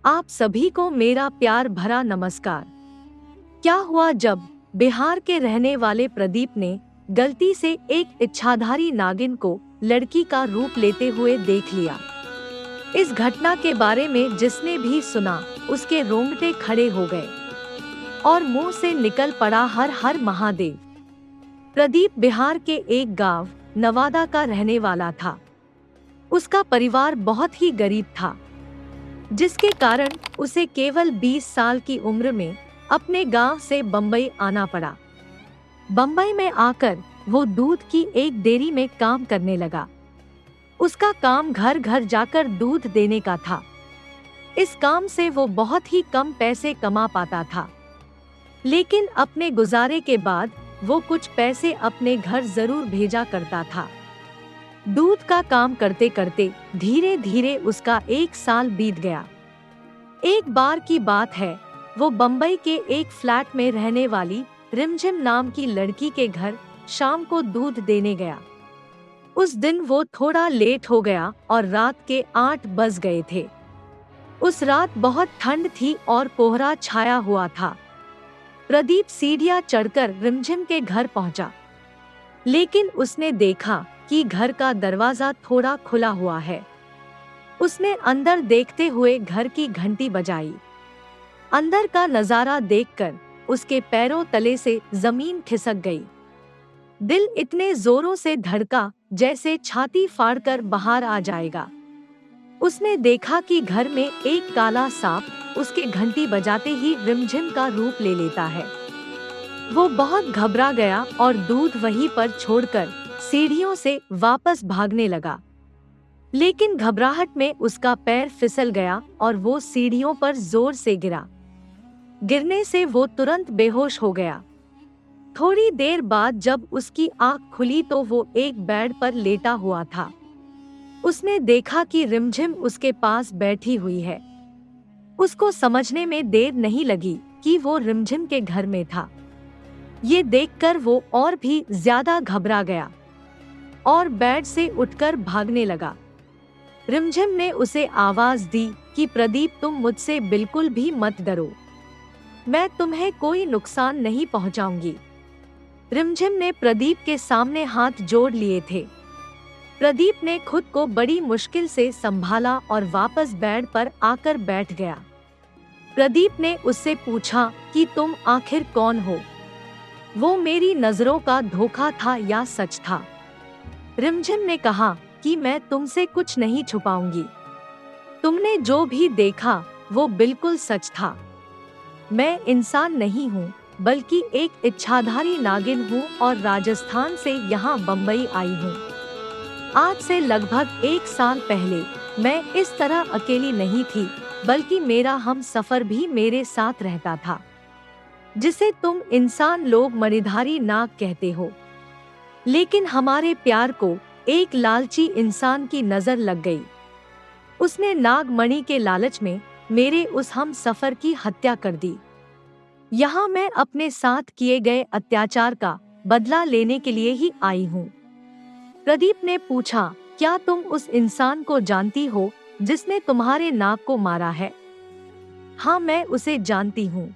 आप सभी को मेरा प्यार भरा नमस्कार। क्या हुआ जब बिहार के रहने वाले प्रदीप ने गलती से एक इच्छाधारी नागिन को लड़की का रूप लेते हुए देख लिया। इस घटना के बारे में जिसने भी सुना उसके रोंगटे खड़े हो गए और मुंह से निकल पड़ा हर हर महादेव। प्रदीप बिहार के एक गांव नवादा का रहने वाला था। उसका परिवार बहुत ही गरीब था, जिसके कारण उसे केवल 20 साल की उम्र में अपने गांव से बम्बई आना पड़ा। बम्बई में आकर वो दूध की एक डेयरी में काम करने लगा। उसका काम घर घर जाकर दूध देने का था। इस काम से वो बहुत ही कम पैसे कमा पाता था, लेकिन अपने गुजारे के बाद वो कुछ पैसे अपने घर जरूर भेजा करता था। दूध का काम करते करते धीरे धीरे उसका 1 साल बीत गया। एक बार की बात है, वो बम्बई के एक फ्लैट में रहने वाली रिमझिम नाम की लड़की के घर शाम को दूध देने गया। उस दिन वो थोड़ा लेट हो गया और रात के 8 बज गए थे। उस रात बहुत ठंड थी और कोहरा छाया हुआ था। प्रदीप सीढ़ियां चढ़कर रिमझिम के घर पहुंचा, लेकिन उसने देखा कि घर का दरवाजा थोड़ा खुला हुआ है। उसने अंदर देखते हुए घर की घंटी बजाई। अंदर का नजारा देखकर उसके पैरों तले से जमीन खिसक गई। दिल इतने जोरों से धड़का जैसे छाती फाड़कर बाहर आ जाएगा। उसने देखा कि घर में एक काला सांप उसके घंटी बजाते ही रिमझिम का रूप ले लेता है। वो बहुत घबरा गया और दूध वहीं पर छोड़कर सीढ़ियों से वापस भागने लगा। लेकिन घबराहट में उसका पैर फिसल गया और वो सीढ़ियों पर जोर से गिरा। गिरने से वो तुरंत बेहोश हो गया। थोड़ी देर बाद जब उसकी आंख खुली तो वो एक बेड पर लेटा हुआ था। उसने देखा कि रिमझिम उसके पास बैठी हुई है। उसको समझने में देर नहीं लगी कि वो रिमझिम के घर में था। ये देखकर वो और भी ज्यादा घबरा गया और बेड से उठकर भागने लगा। रिमझिम ने उसे आवाज दी कि प्रदीप, तुम मुझसे बिल्कुल भी मत डरो, मैं तुम्हें कोई नुकसान नहीं पहुंचाऊंगी। रिमझिम ने प्रदीप के सामने हाथ जोड़ लिए थे। प्रदीप ने खुद को बड़ी मुश्किल से संभाला और वापस बेड पर आकर बैठ गया। प्रदीप ने उससे पूछा कि तुम आखिर कौन हो? वो मेरी नजरों का धोखा था या सच था? रिमझिम ने कहा कि मैं तुमसे कुछ नहीं छुपाऊंगी। तुमने जो भी देखा वो बिल्कुल सच था। मैं इंसान नहीं हूँ, बल्कि एक इच्छाधारी नागिन हूँ और राजस्थान से यहाँ बम्बई आई हूँ। आज से लगभग 1 साल पहले मैं इस तरह अकेली नहीं थी, बल्कि मेरा हम सफर भी मेरे साथ रहता था, जिसे तुम इंसान लोग मणिधारी नाग कहते हो। लेकिन हमारे प्यार को एक लालची इंसान की नजर लग गई। उसने नागमणि के लालच में मेरे उस हम सफर की हत्या कर दी। यहाँ मैं अपने साथ किए गए अत्याचार का बदला लेने के लिए ही आई हूँ। प्रदीप ने पूछा, क्या तुम उस इंसान को जानती हो जिसने तुम्हारे नाग को मारा है? हाँ, मैं उसे जानती हूँ।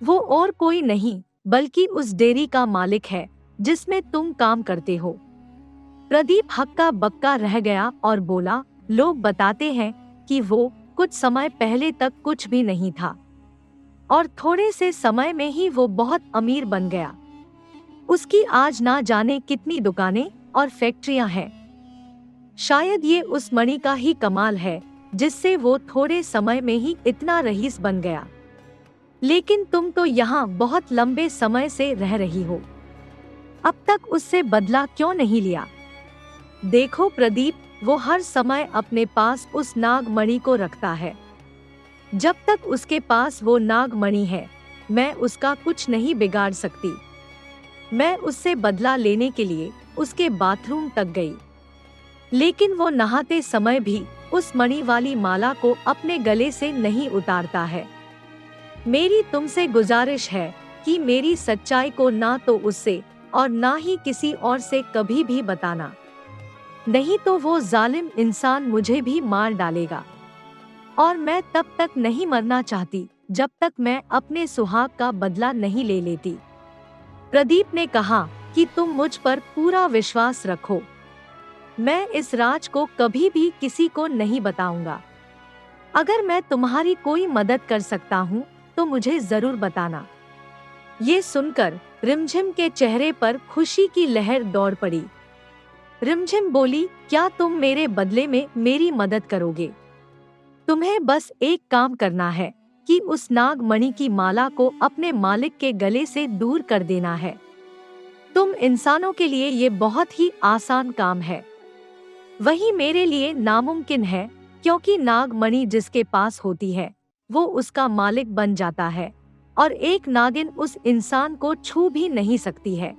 वो और कोई नहीं बल्कि उस डेयरी का मालिक है जिसमें तुम काम करते हो। प्रदीप हक्का बक्का रह गया और बोला, लोग बताते हैं कि वो कुछ समय पहले तक कुछ भी नहीं था और थोड़े से समय में ही वो बहुत अमीर बन गया। उसकी आज ना जाने कितनी दुकानें और फैक्ट्रियां हैं। शायद ये उस मणि का ही कमाल है जिससे वो थोड़े समय में ही इतना रईस बन गया। लेकिन तुम तो यहाँ बहुत लंबे समय से रह रही हो, अब तक उससे बदला क्यों नहीं लिया? देखो प्रदीप, वो हर समय अपने पास उस नागमणि को रखता है। जब तक उसके पास वो नागमणि है, मैं उसका कुछ नहीं बिगाड़ सकती। मैं उससे बदला लेने के लिए उसके बाथरूम तक गई, लेकिन वो नहाते समय भी उस मणि वाली माला को अपने गले से नहीं उतारता है। मेरी तुमसे गुजारिश है कि मेरी सच्चाई को ना तो उससे और ना ही किसी और से कभी भी बताना, नहीं तो वो जालिम इंसान मुझे भी मार डालेगा। और मैं तब तक नहीं मरना चाहती जब तक मैं अपने सुहाग का बदला नहीं ले लेती। प्रदीप ने कहा कि तुम मुझ पर पूरा विश्वास रखो, मैं इस राज को कभी भी किसी को नहीं बताऊंगा। अगर मैं तुम्हारी कोई मदद कर सकता हूँ तो मुझे जरूर बताना। ये सुनकर रिमझिम के चेहरे पर खुशी की लहर दौड़ पड़ी। रिमझिम बोली, क्या तुम मेरे बदले में मेरी मदद करोगे? तुम्हें बस एक काम करना है कि उस नागमणि की माला को अपने मालिक के गले से दूर कर देना है। तुम इंसानों के लिए ये बहुत ही आसान काम है, वही मेरे लिए नामुमकिन है, क्योंकि नागमणि जिसके पास होती है वो उसका मालिक बन जाता है और एक नागिन उस इंसान को छू भी नहीं सकती है।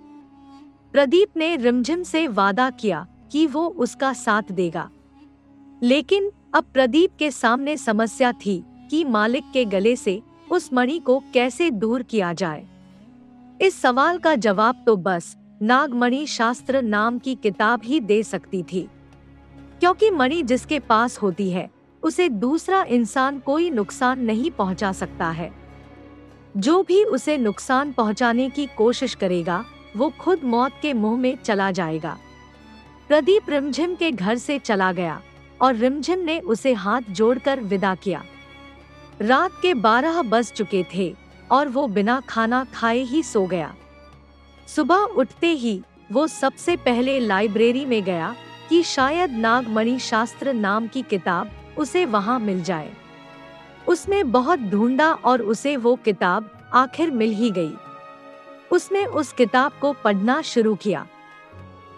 प्रदीप ने रिमझिम से वादा किया कि वो उसका साथ देगा, लेकिन अब प्रदीप के सामने समस्या थी कि मालिक के गले से उस मणि को कैसे दूर किया जाए। इस सवाल का जवाब तो बस नागमणि शास्त्र नाम की किताब ही दे सकती थी, क्योंकि मणि जिसके पास होती है उसे दूसरा इंसान कोई नुकसान नहीं पहुंचा सकता है। जो भी उसे नुकसान पहुंचाने की कोशिश करेगा वो खुद मौत के मुंह में चला जाएगा। प्रदीप रिमझिम के घर से चला गया और रिमझिम ने उसे हाथ जोड़कर विदा किया। रात के 12 बज चुके थे और वो बिना खाना खाए ही सो गया। सुबह उठते ही वो सबसे पहले लाइब्रेरी में गया कि शायद नागमणि शास्त्र नाम की किताब उसे वहां मिल जाए। उसने बहुत ढूंढा और उसे वो किताब आखिर मिल ही गई। उसने उस किताब को पढ़ना शुरू किया।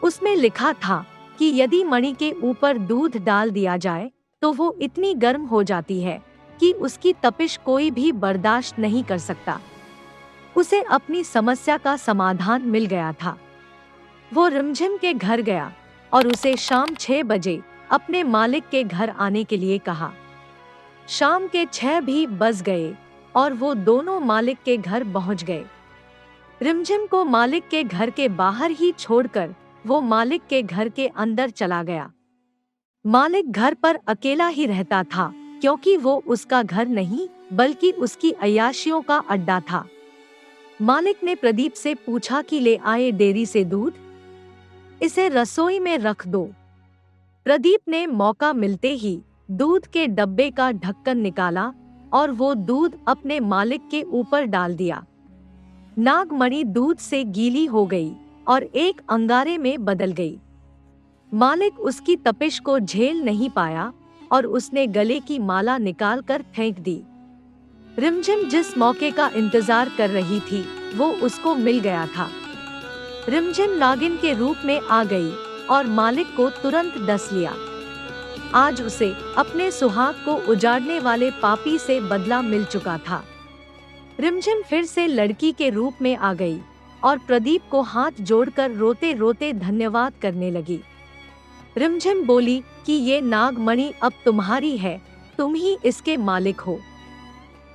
उसमें लिखा था कि यदि मणि के ऊपर दूध डाल दिया जाए तो वो इतनी गर्म हो जाती है कि उसकी तपिश कोई भी बर्दाश्त नहीं कर सकता। उसे अपनी समस्या का समाधान मिल गया था। वो रिमझिम के घर गया और उसे शाम 6 बजे अपने मालिक के घर आने के लिए कहा। शाम के 6 भी बज गए और वो दोनों मालिक के घर पहुंच गए। रिमझिम को मालिक के घर के बाहर ही छोड़कर वो मालिक के घर के अंदर चला गया। मालिक घर पर अकेला ही रहता था, क्योंकि वो उसका घर नहीं बल्कि उसकी अय्याशियों का अड्डा था। मालिक ने प्रदीप से पूछा कि ले आए डेयरी से दूध, इसे रसोई में रख दो। प्रदीप ने मौका मिलते ही दूध के डब्बे का ढक्कन निकाला और वो दूध अपने मालिक के ऊपर डाल दिया। नागमणि दूध से गीली हो गई और एक अंगारे में बदल गई। मालिक उसकी तपिश को झेल नहीं पाया और उसने गले की माला निकालकर फेंक दी। रिमझिम जिस मौके का इंतजार कर रही थी वो उसको मिल गया था। रिमझिम नागिन के रूप में आ गई और मालिक को तुरंत डस लिया। आज उसे अपने सुहाग को उजाड़ने वाले पापी से बदला मिल चुका था। रिमझिम फिर से लड़की के रूप में आ गई और प्रदीप को हाथ जोड़कर रोते रोते धन्यवाद करने लगी। रिमझिम बोली कि ये नागमणि अब तुम्हारी है, तुम ही इसके मालिक हो।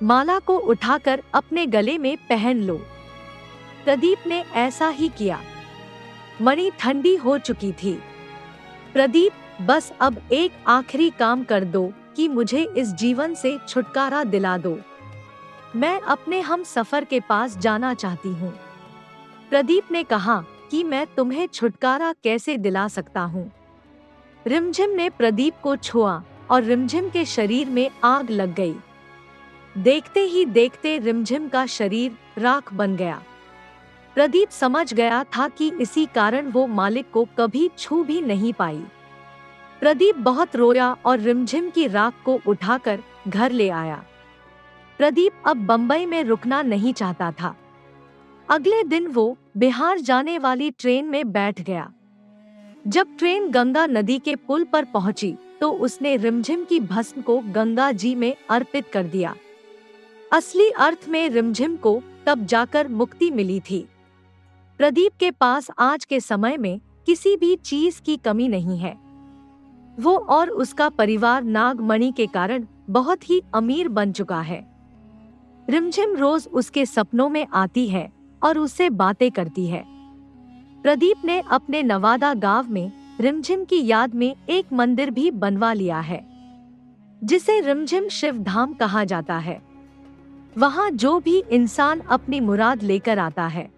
माला को उठाकर अपने गले में पहन लो। प्रदीप ने ऐसा ही किया। मणि ठंडी हो चुकी थी। प्रदीप, बस अब एक आखिरी काम कर दो कि मुझे इस जीवन से छुटकारा दिला दो। मैं अपने हम सफर के पास जाना चाहती हूँ। प्रदीप ने कहा कि मैं तुम्हें छुटकारा कैसे दिला सकता हूँ। रिमझिम ने प्रदीप को छुआ और रिमझिम के शरीर में आग लग गई। देखते ही देखते रिमझिम का शरीर राख बन गया। प्रदीप समझ गया था कि इसी कारण वो मालिक को कभी छू भी नहीं पाई। प्रदीप बहुत रोया और रिमझिम की राख को उठाकर घर ले आया। प्रदीप अब बंबई में रुकना नहीं चाहता था। अगले दिन वो बिहार जाने वाली ट्रेन में बैठ गया। जब ट्रेन गंगा नदी के पुल पर पहुंची तो उसने रिमझिम की भस्म को गंगा जी में अर्पित कर दिया। असली अर्थ में रिमझिम को तब जाकर मुक्ति मिली थी। प्रदीप के पास आज के समय में किसी भी चीज की कमी नहीं है। वो और उसका परिवार नागमणि के कारण बहुत ही अमीर बन चुका है। रिमझिम रोज उसके सपनों में आती है और उससे बातें करती है। प्रदीप ने अपने नवादा गांव में रिमझिम की याद में एक मंदिर भी बनवा लिया है। जिसे रिमझिम शिव धाम कहा जाता है। वहाँ जो भी इंसान अपनी मुराद लेकर आता है,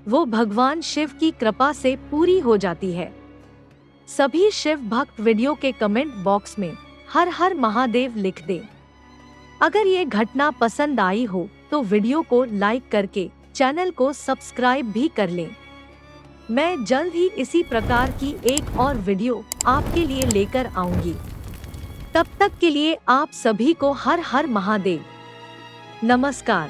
वो भगवान शिव की कृपा से पूरी हो जाती है। सभी शिव भक्त वीडियो के कमेंट बॉक्स में हर हर महादेव लिख दें। अगर ये घटना पसंद आई हो तो वीडियो को लाइक करके चैनल को सब्सक्राइब भी कर लें। मैं जल्द ही इसी प्रकार की एक और वीडियो आपके लिए लेकर आऊंगी। तब तक के लिए आप सभी को हर हर महादेव। नमस्कार।